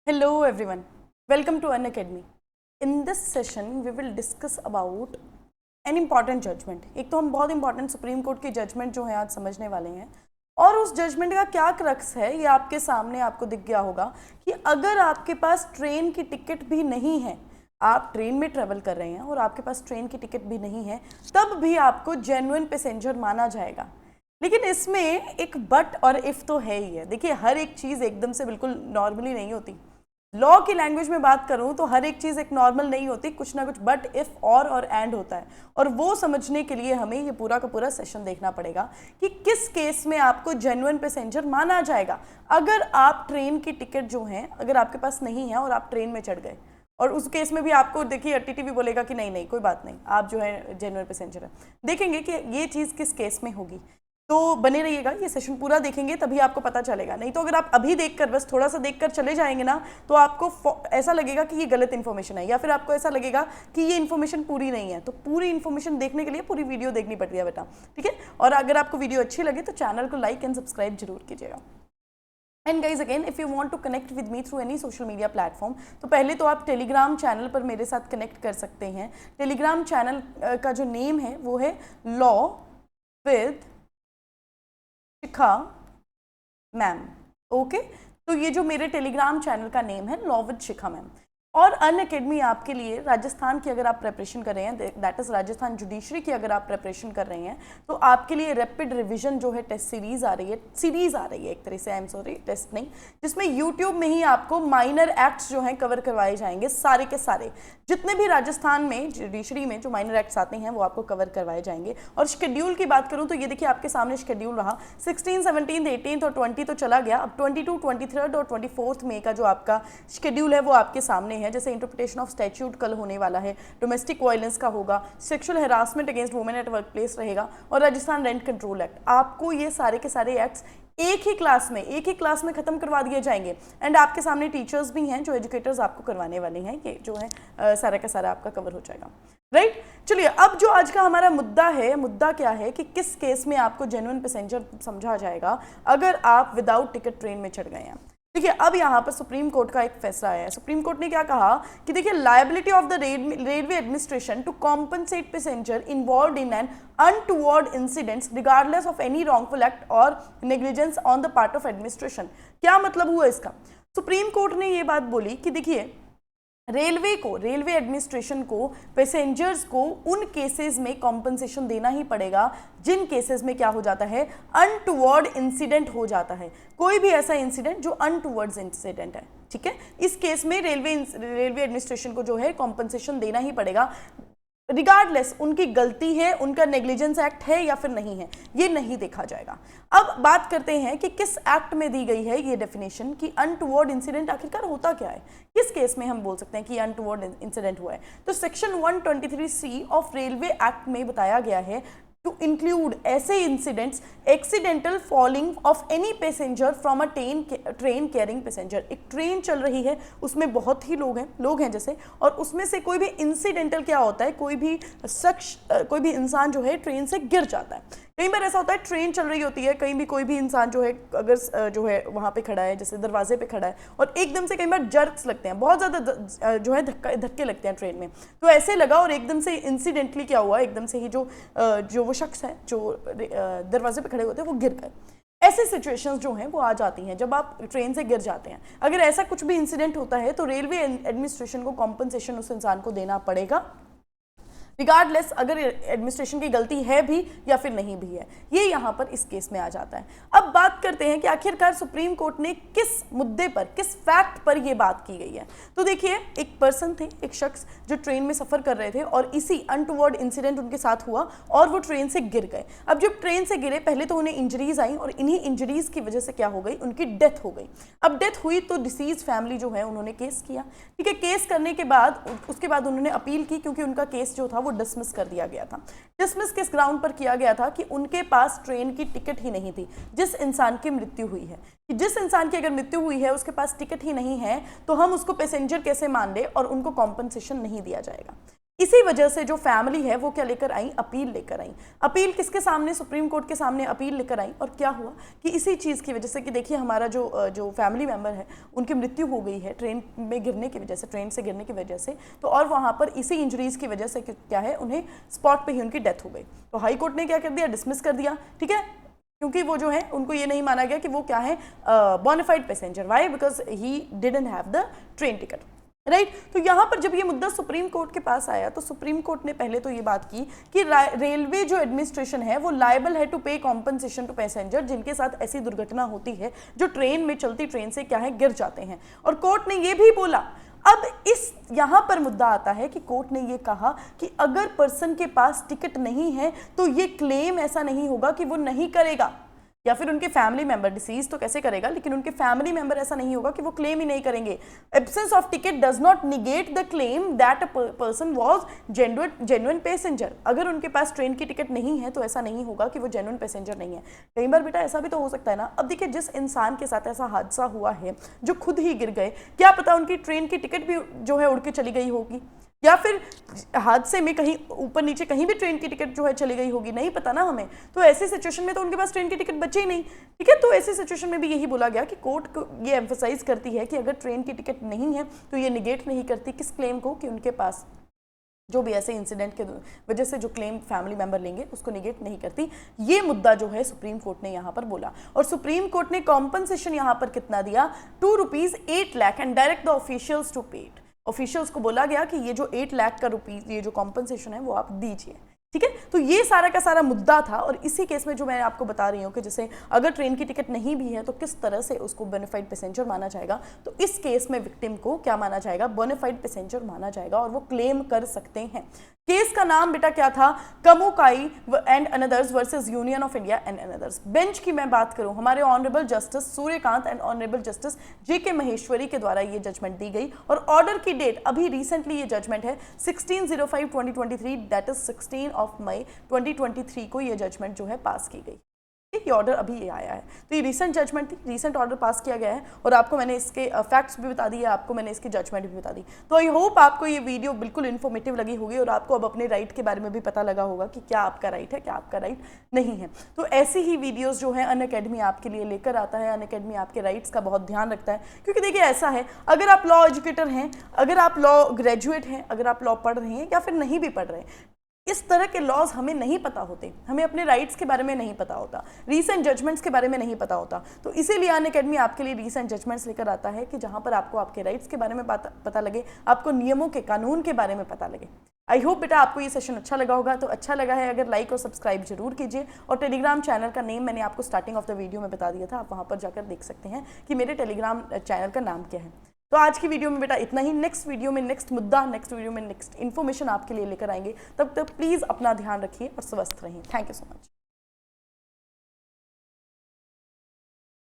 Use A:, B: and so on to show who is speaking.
A: Hello everyone, welcome to Unacademy. In this session we will discuss about an important judgment. एक तो हम बहुत important supreme court की judgement जो है आज समझने वाले हैं और उस जजमेंट का क्या क्रक्स है ये आपके सामने आपको दिख गया होगा कि अगर आपके पास ट्रेन की टिकट भी नहीं है, आप ट्रेन में ट्रेवल कर रहे हैं और आपके पास ट्रेन की टिकट भी नहीं है, तब भी आपको जेन्युइन पैसेंजर माना जाएगा। लेकिन इसमें एक बट और इफ तो है ही है। देखिए, हर एक चीज़ एकदम से बिल्कुल नॉर्मली नहीं होती। लॉ की लैंग्वेज में बात करूं तो हर एक चीज़ एक नॉर्मल नहीं होती, कुछ ना कुछ बट इफ और एंड होता है। और वो समझने के लिए हमें ये पूरा का पूरा सेशन देखना पड़ेगा कि किस केस में आपको जेन्युइन पैसेंजर माना जाएगा। अगर आप ट्रेन की टिकट जो है अगर आपके पास नहीं है और आप ट्रेन में चढ़ गए, और उस केस में भी आपको देखिए टीटी भी बोलेगा कि नहीं नहीं कोई बात नहीं, आप जो है जेन्युइन पैसेंजर है। देखेंगे कि ये चीज़ किस केस में होगी, तो बने रहिएगा, ये सेशन पूरा देखेंगे तभी आपको पता चलेगा। नहीं तो अगर आप अभी देखकर बस थोड़ा सा देखकर चले जाएंगे ना, तो आपको ऐसा लगेगा कि ये गलत इन्फॉर्मेशन है, या फिर आपको ऐसा लगेगा कि ये इन्फॉर्मेशन पूरी नहीं है। तो पूरी इन्फॉर्मेशन देखने के लिए पूरी वीडियो देखनी पड़ती है बेटा, ठीक है। और अगर आपको वीडियो अच्छी लगे तो चैनल को लाइक एंड सब्सक्राइब जरूर कीजिएगा। And guys again, if you want to connect with me through any social media platform, तो पहले तो आप टेलीग्राम चैनल पर मेरे साथ कनेक्ट कर सकते हैं। टेलीग्राम चैनल का जो नेम है वो है law with Shikha ma'am. Okay, तो ये जो मेरे टेलीग्राम चैनल का नेम है लॉ विद शिखा मैम। और अनअकैडमी आपके लिए राजस्थान की अगर आप प्रिपरेशन कर रहे हैं, दैट इज राजस्थान जुडिशरी की अगर आप प्रिपरेशन कर रहे हैं, तो आपके लिए रैपिड रिवीजन जो है टेस्ट सीरीज आ रही है एक तरह से, आई एम सॉरी टेस्ट नहीं, जिसमें यूट्यूब में ही आपको माइनर एक्ट्स जो हैं कवर करवाए जाएंगे। सारे के सारे जितने भी राजस्थान में जुडिशरी में जो माइनर एक्ट्स आते हैं वो आपको कवर करवाए जाएंगे। और शेड्यूल की बात करूं तो ये देखिए आपके सामने शेड्यूल रहा 16, 17, 18 और 20 तो चला गया। अब 22, 23 और 24 मई का जो आपका शेड्यूल है वो आपके सामने है। जैसे इंटरप्रिटेशन ऑफ स्टैट्यूट कल होने वाला है, डोमेस्टिक वायलेंस का होगा, sexual harassment against women at work place रहेगा, और राजस्थान रेंट कंट्रोल एक्ट। आपको ये सारे के सारे एक्ट्स एक ही क्लास में खत्म करवा दिए जाएंगे। एंड आपके सामने टीचर्स भी हैं जो एजुकेटर्स आपको करवाने वाले हैं, ये जो है सारा का सारा आपका कवर हो जाएगा, राइट। चलिए, अब जो आज का हमारा मुद्दा क्या है कि किस केस में आपको जेन्युइन पैसेंजर समझा जाएगा अगर आप विदाउट टिकट ट्रेन में चढ़ गए हैं। देखिए, अब यहाँ पर सुप्रीम कोर्ट का एक फैसला आया है। सुप्रीम कोर्ट ने क्या कहा कि देखिए, liability of the railway administration to compensate passenger involved in an untoward incidents regardless of any wrongful act और negligence on the part of administration. क्या मतलब हुआ इसका? सुप्रीम कोर्ट ने ये बात बोली कि देखिए, रेलवे एडमिनिस्ट्रेशन को पैसेंजर्स को उन केसेस में कॉम्पनसेशन देना ही पड़ेगा जिन केसेस में क्या हो जाता है, अनटुवर्ड इंसिडेंट हो जाता है। कोई भी ऐसा इंसिडेंट जो अनटुवर्ड्स इंसिडेंट है, ठीक है, इस केस में रेलवे एडमिनिस्ट्रेशन को जो है कॉम्पनसेशन देना ही पड़ेगा, रिगार्डलेस उनकी गलती है, उनका नेग्लिजेंस एक्ट है या फिर नहीं है, ये नहीं देखा जाएगा। अब बात करते हैं कि किस एक्ट में दी गई है ये डेफिनेशन कि अनटुवर्ड इंसिडेंट आखिरकार होता क्या है, किस केस में हम बोल सकते हैं कि अनटुवर्ड इंसिडेंट हुआ है। तो section 123C of railway act में बताया गया है टू इंक्लूड ऐसे incidents, accidental falling of any passenger from a train carrying passenger. एक ट्रेन चल रही है, उसमें बहुत ही लोग हैं जैसे, और उसमें से कोई भी इंसिडेंटल क्या होता है, कोई भी इंसान जो है ट्रेन से गिर जाता है। कई बार ऐसा होता है ट्रेन चल रही होती है, कहीं भी कोई भी इंसान जो है अगर जो है वहाँ पे खड़ा है, जैसे दरवाजे पे खड़ा है, और एकदम से कई बार जर्क्स लगते हैं, बहुत ज़्यादा जो है धक्के लगते हैं ट्रेन में, तो ऐसे लगा और एकदम से इंसिडेंटली क्या हुआ, एकदम से ही जो वो शख्स है जो दरवाजे पे खड़े होते हैं वो गिर गए। ऐसे सिचुएशंस जो हैं वो आ जाती हैं जब आप ट्रेन से गिर जाते हैं। अगर ऐसा कुछ भी इंसिडेंट होता है तो रेलवे एडमिनिस्ट्रेशन को कॉम्पनसेशन उस इंसान को देना पड़ेगा, रिगार्डलेस अगर एडमिनिस्ट्रेशन की गलती है भी या फिर नहीं भी है। ये यहाँ पर इस केस में आ जाता है। अब बात करते हैं कि आखिरकार सुप्रीम कोर्ट ने किस मुद्दे पर, किस फैक्ट पर ये बात की गई है। तो देखिए, एक पर्सन थे, एक शख्स जो ट्रेन में सफ़र कर रहे थे और इसी अनटुवर्ड इंसिडेंट उनके साथ हुआ और वो ट्रेन से गिर गए। अब जब ट्रेन से गिरे, पहले तो उन्हें इंजरीज आई और इन्हीं इंजरीज की वजह से क्या हो गई, उनकी डेथ हो गई। अब डेथ हुई तो डिसीज फैमिली जो है उन्होंने केस किया, ठीक है। केस करने के बाद उसके बाद उन्होंने अपील की, क्योंकि उनका केस जो था वो डिसमिस कर दिया गया था। डिसमिस किस ग्राउंड पर किया गया था कि उनके पास ट्रेन की टिकट ही नहीं थी जिस इंसान की मृत्यु हुई है। कि जिस इंसान की अगर मृत्यु हुई है उसके पास टिकट ही नहीं है तो हम उसको पैसेंजर कैसे मान ले और उनको कॉम्पनसेशन नहीं दिया जाएगा। इसी वजह से जो फैमिली है वो क्या लेकर आई, अपील लेकर आई। अपील किसके सामने, सुप्रीम कोर्ट के सामने अपील लेकर आई। और क्या हुआ कि इसी चीज़ की वजह से कि देखिए हमारा जो फैमिली मेम्बर है उनकी मृत्यु हो गई है ट्रेन में गिरने की वजह से, ट्रेन से गिरने की वजह से, तो और वहाँ पर इसी इंजरीज की वजह से क्या है, उन्हें स्पॉट पे ही उनकी डेथ हो गई। तो हाई कोर्ट ने क्या कर दिया, डिसमिस कर दिया, ठीक है, क्योंकि वो जो है उनको ये नहीं माना गया कि वो क्या है bona fide passenger. Why? Because he didn't have the train ticket, right. तो यहाँ पर जब ये मुद्दा सुप्रीम कोर्ट के पास आया तो सुप्रीम कोर्ट ने पहले तो ये बात की कि रेलवे जो एडमिनिस्ट्रेशन है वो लायबल है टू पे कॉम्पनसेशन टू पैसेंजर जिनके साथ ऐसी दुर्घटना होती है जो ट्रेन में, चलती ट्रेन से क्या है, गिर जाते हैं। और कोर्ट ने ये भी बोला, अब इस यहां पर मुद्दा आता है कि कोर्ट ने ये कहा कि अगर पर्सन के पास टिकट नहीं है तो ये क्लेम ऐसा नहीं होगा कि वो नहीं करेगा, या फिर उनके फैमिली मेंबर, डिसीज तो कैसे करेगा, लेकिन उनके फैमिली मेंबर ऐसा नहीं होगा कि वो क्लेम ही नहीं करेंगे। Absence of ticket does not negate the claim that a person was genuine passenger. अगर उनके पास ट्रेन की टिकट नहीं है तो ऐसा नहीं होगा कि वो जेन्युइन पैसेंजर नहीं है। कई बार बेटा ऐसा भी तो हो सकता है ना। अब देखिए जिस इंसान के साथ ऐसा हादसा हुआ है जो खुद ही गिर गए, क्या पता उनकी ट्रेन की टिकट भी जो है उड़ के चली गई होगी, या फिर हादसे में कहीं ऊपर नीचे कहीं भी ट्रेन की टिकट जो है चली गई होगी, नहीं पता ना हमें। तो ऐसी सिचुएशन में तो उनके पास ट्रेन की टिकट बचे ही नहीं, ठीक है। तो ऐसी सिचुएशन में भी यही बोला गया कि कोर्ट को ये एम्फसाइज करती है कि अगर ट्रेन की टिकट नहीं है तो ये निगेट नहीं करती किस क्लेम को, कि उनके पास जो भी ऐसे इंसिडेंट के वजह से जो क्लेम फैमिली मेंबर लेंगे उसको निगेट नहीं करती। ये मुद्दा जो है सुप्रीम कोर्ट ने यहाँ पर बोला। और सुप्रीम कोर्ट ने कॉम्पनसेशन यहाँ पर कितना दिया, ₹2 lakh and direct the officials to pay it. Officials को बोला गया कि ये जो 8 लाख का रुपीज ये जो कॉम्पनसेशन है वो आप दीजिए, ठीक है। तो ये सारा का सारा मुद्दा था। और इसी केस में जो मैं आपको बता रही हूँ कि जैसे अगर ट्रेन की टिकट नहीं भी है तो किस तरह से उसको बोनाफाइड पैसेंजर माना जाएगा। तो इस केस में विक्टिम को क्या माना जाएगा, बोनाफाइड पैसेंजर माना जाएगा और वो क्लेम कर सकते हैं। केस का नाम बेटा क्या था, Kamukayi and others versus Union of India and others. Bench की मैं बात करूं, हमारे honourable justice Suryakant and honourable justice JK Maheshwari के द्वारा ये जजमेंट दी गई। और ऑर्डर की डेट अभी रिसेंटली ये जजमेंट है 16/05/2023, दैट इज 16 मई 2023 को ये जजमेंट जो है पास की गई। ये ऑर्डर अभी ये आया है, तो ये रीसेंट जजमेंट थी, रीसेंट ऑर्डर पास किया गया है। और आपको मैंने इसके फैक्ट्स भी बता दिए, आपको मैंने इसकी जजमेंट भी बता दी। तो आई होप आपको ये वीडियो बिल्कुल इन्फॉर्मेटिव लगी होगी और आपको अब अपने राइट के बारे में भी पता लगा होगा कि क्या आपका राइट है, क्या आपका राइट नहीं है। तो ऐसी ही वीडियोज़ जो है अनअकैडमी आपके लिए लेकर आता है। अनअकैडमी आपके राइट्स का बहुत ध्यान रखता है, क्योंकि देखिए ऐसा है, अगर आप लॉ एजुकेटर हैं, अगर आप लॉ ग्रेजुएट हैं, अगर आप लॉ पढ़ रहे हैं या फिर नहीं भी पढ़ रहे हैं, इस तरह के लॉज हमें नहीं पता होते, हमें अपने राइट्स के बारे में नहीं पता होता, रीसेंट जजमेंट्स के बारे में नहीं पता होता। तो इसीलिए अनअकैडमी आपके लिए रीसेंट जजमेंट्स लेकर आता है कि जहां पर आपको आपके राइट्स के बारे में पता लगे, आपको नियमों के, कानून के बारे में पता लगे। आई होप बेटा आपको ये सेशन अच्छा लगा होगा। तो अच्छा लगा है अगर लाइक और सब्सक्राइब जरूर कीजिए। और टेलीग्राम चैनल का नेम मैंने आपको स्टार्टिंग ऑफ द वीडियो में बता दिया था, आप वहाँ पर जाकर देख सकते हैं कि मेरे टेलीग्राम चैनल का नाम क्या है। तो आज की वीडियो में बेटा इतना ही। नेक्स्ट वीडियो में नेक्स्ट मुद्दा, नेक्स्ट वीडियो में नेक्स्ट इन्फॉर्मेशन आपके लिए लेकर आएंगे। तब तक प्लीज़ अपना ध्यान रखिए और स्वस्थ रहिए। Thank you so much.